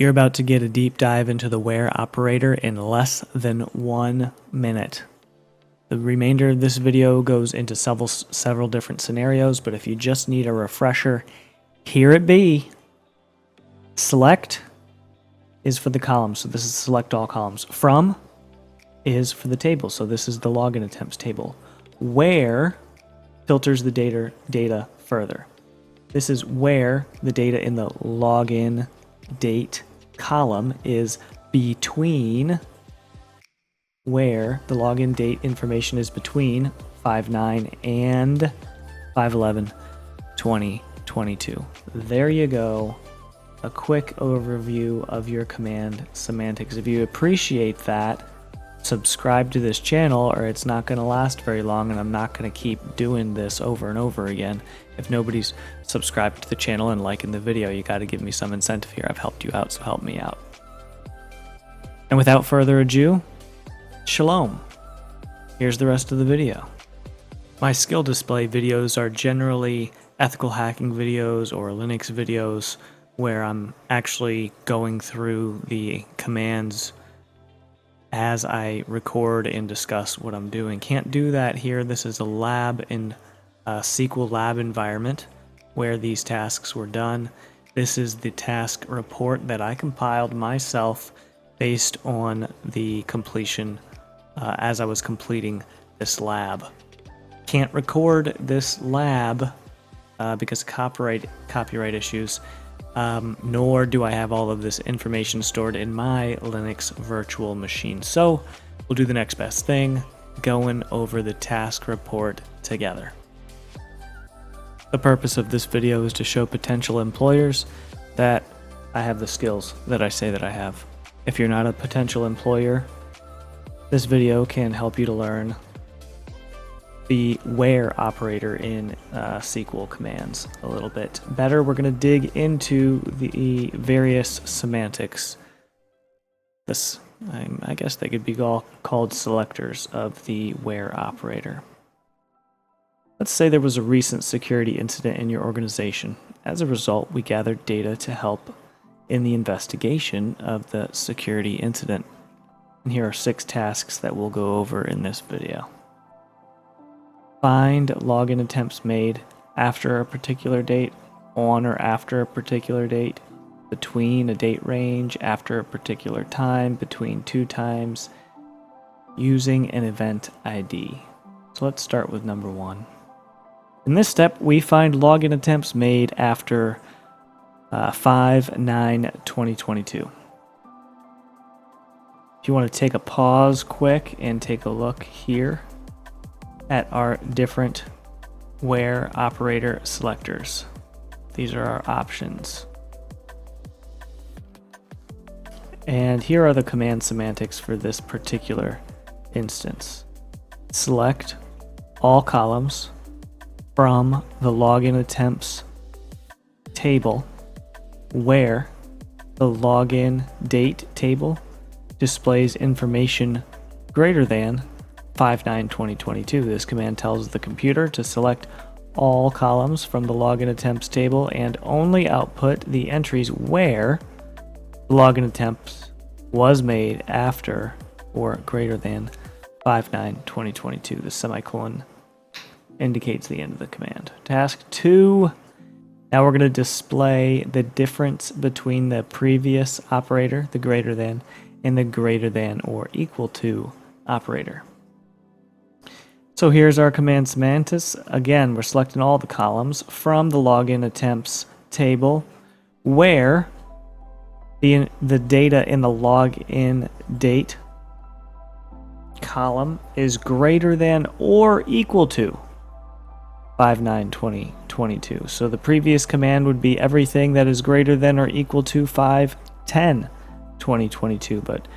You're about to get a deep dive into the WHERE operator in less than 1 minute. The remainder of this video goes into several different scenarios, but if you just need a refresher, here it be. Select is for the columns, so this is select all columns. From is for the table, so this is the login attempts table. WHERE filters the data further. This is where the data in the login date column is between, where the login date information is between 5/9 and 5/11/2022. There you go. A quick overview of your command semantics. If you appreciate that, subscribe to this channel or it's not going to last very long, and I'm not going to keep doing this over and over again. If nobody's subscribed to the channel and liking the video, you got to give me some incentive here. I've helped you out, so help me out. And without further ado, shalom. Here's the rest of the video. My skill display videos are generally ethical hacking videos or Linux videos where I'm actually going through the commands as I record and discuss what I'm doing. Can't do that here. This is a lab in a SQL lab environment where these tasks were done. This is the task report that I compiled myself based on the completion as I was completing this lab. Can't record this lab because of copyright issues. Nor do I have all of this information stored in my Linux virtual machine. So we'll do the next best thing, going over the task report together. The purpose of this video is to show potential employers that I have the skills that I say that I have. If you're not a potential employer, this video can help you to learn the WHERE operator in SQL commands a little bit better. We're going to dig into the various semantics. I guess they could be called selectors of the WHERE operator. Let's say there was a recent security incident in your organization. As a result, we gathered data to help in the investigation of the security incident. And here are 6 tasks that we'll go over in this video. Find login attempts made after a particular date, on or after a particular date, between a date range, after a particular time, between 2 times, using an event ID. So let's start with number 1. In this step, we find login attempts made after 5/9/2022. If you want to take a pause quick and take a look here at our different WHERE operator selectors. These are our options. And here are the command semantics for this particular instance. Select all columns from the login attempts table where the login date table displays information greater than 5/9/2022. This command tells the computer to select all columns from the login attempts table and only output the entries where the login attempts was made after or greater than 5/9/2022. The semicolon indicates the end of the command. Task 2. Now we're going to display the difference between the previous operator, the greater than, and the greater than or equal to operator. So here's our command semantics. Again, we're selecting all the columns from the login attempts table where the data in the login date column is greater than or equal to 5/9/2022. So the previous command would be everything that is greater than or equal to 5/10/2022, but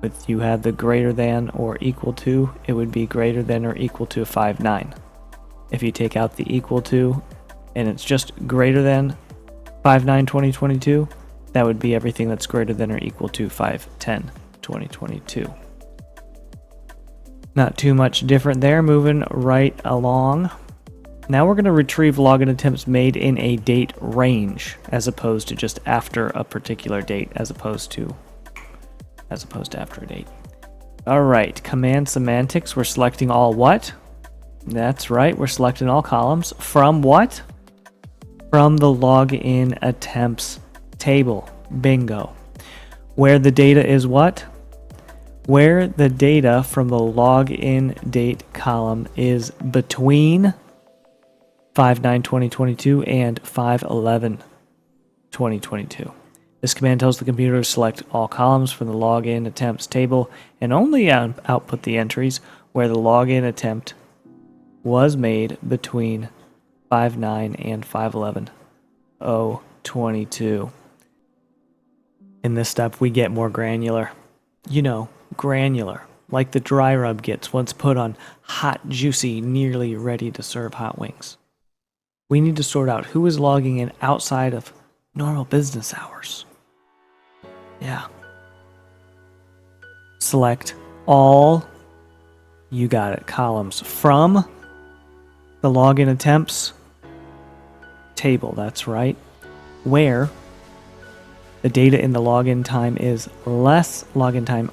if you had the greater than or equal to, it would be greater than or equal to 5/9. If you take out the equal to and it's just greater than 5/9/2022, that would be everything that's greater than or equal to 5/10/2022. Not too much different there. Moving right along. Now we're going to retrieve login attempts made in a date range, as opposed to just after a particular date, as opposed to after a date. All right, command semantics. We're selecting all what? That's right, we're selecting all columns. From what? From the login attempts table. Bingo. Where the data is what? Where the data from the login date column is between 5/9/2022 and 5/11/2022. This command tells the computer to select all columns from the login attempts table and only output the entries where the login attempt was made between 5/9 and 5/11/2022. In this step, we get more granular. You know, granular, like the dry rub gets once put on hot, juicy, nearly ready to serve hot wings. We need to sort out who is logging in outside of normal business hours. Yeah. Select all, you got it, columns from the login attempts table, that's right, where the data in the login time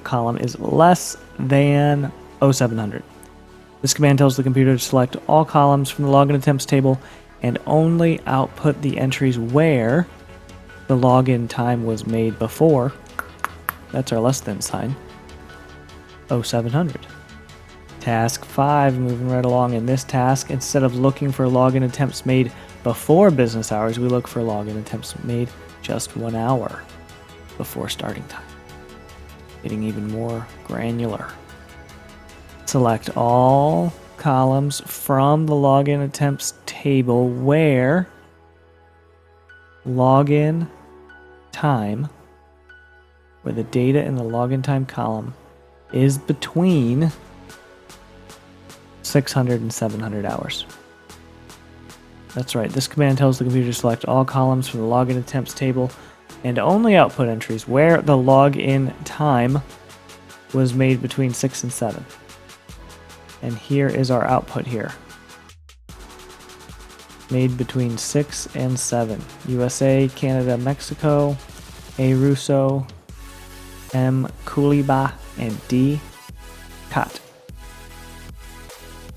column is less than 0700. This command tells the computer to select all columns from the login attempts table and only output the entries where the login time was made before, that's our less than sign, 0700. Task 5, moving right along. In this task, instead of looking for login attempts made before business hours, we look for login attempts made just 1 hour before starting time. Getting even more granular. Select all columns from the login attempts table where login time, where the data in the login time column is between 600 and 700 hours. That's right, this command tells the computer to select all columns from the login attempts table and only output entries where the login time was made between 6 and 7. And here is our output here. Made between 6 and 7. USA, Canada, Mexico, A. Russo, M. Kuliba, and D. Cut.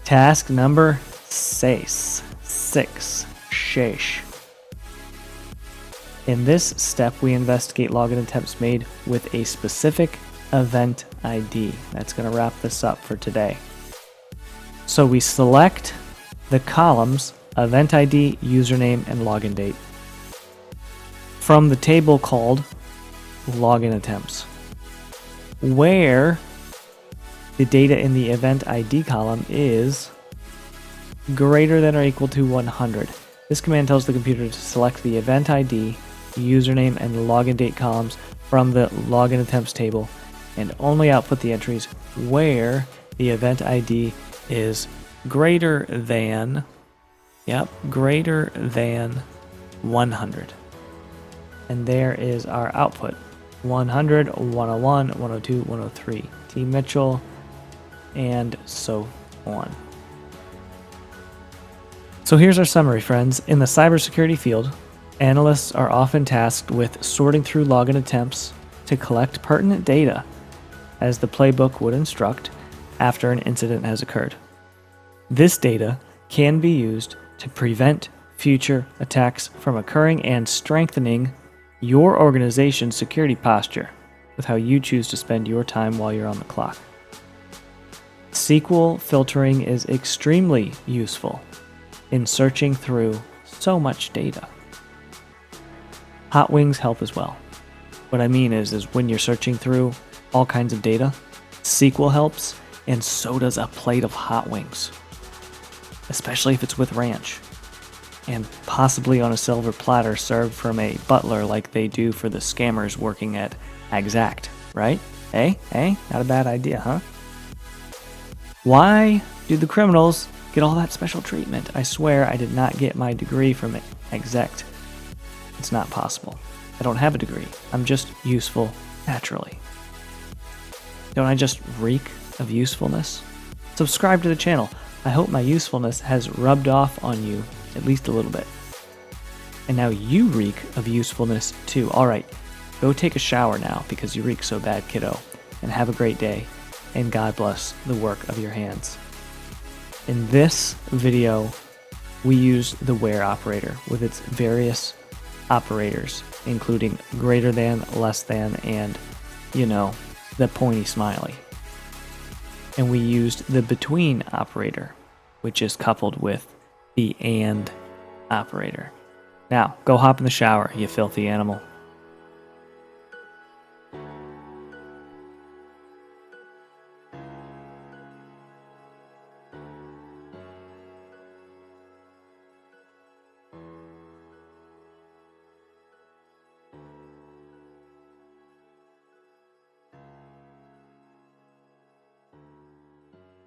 Task number 6. Sheesh. In this step, we investigate login attempts made with a specific event ID. That's going to wrap this up for today. So we select the columns event ID, username, and login date from the table called login attempts, where the data in the event ID column is greater than or equal to 100. This command tells the computer to select the event ID, username, and login date columns from the login attempts table and only output the entries where the event ID is greater than 100. And there is our output. 100, 101, 102, 103. T. Mitchell, and so on. So here's our summary, friends. In the cybersecurity field, analysts are often tasked with sorting through login attempts to collect pertinent data, as the playbook would instruct, after an incident has occurred. This data can be used to prevent future attacks from occurring and strengthening your organization's security posture with how you choose to spend your time while you're on the clock. SQL filtering is extremely useful in searching through so much data. Hot wings help as well. What I mean is when you're searching through all kinds of data, SQL helps, and so does a plate of hot wings, especially if it's with ranch, and possibly on a silver platter served from a butler like they do for the scammers working at Exact, right? Hey, not a bad idea, huh? Why do the criminals get all that special treatment? I swear I did not get my degree from Exact. It's not possible. I don't have a degree. I'm just useful naturally. Don't I just reek of usefulness? Subscribe to the channel. I hope my usefulness has rubbed off on you at least a little bit. And now you reek of usefulness too. Alright, go take a shower now because you reek so bad, kiddo. And have a great day. And God bless the work of your hands. In this video, we use the where operator with its various operators, including greater than, less than, and, you know, the pointy smiley. And we used the between operator, which is coupled with the and operator. Now, go hop in the shower, you filthy animal.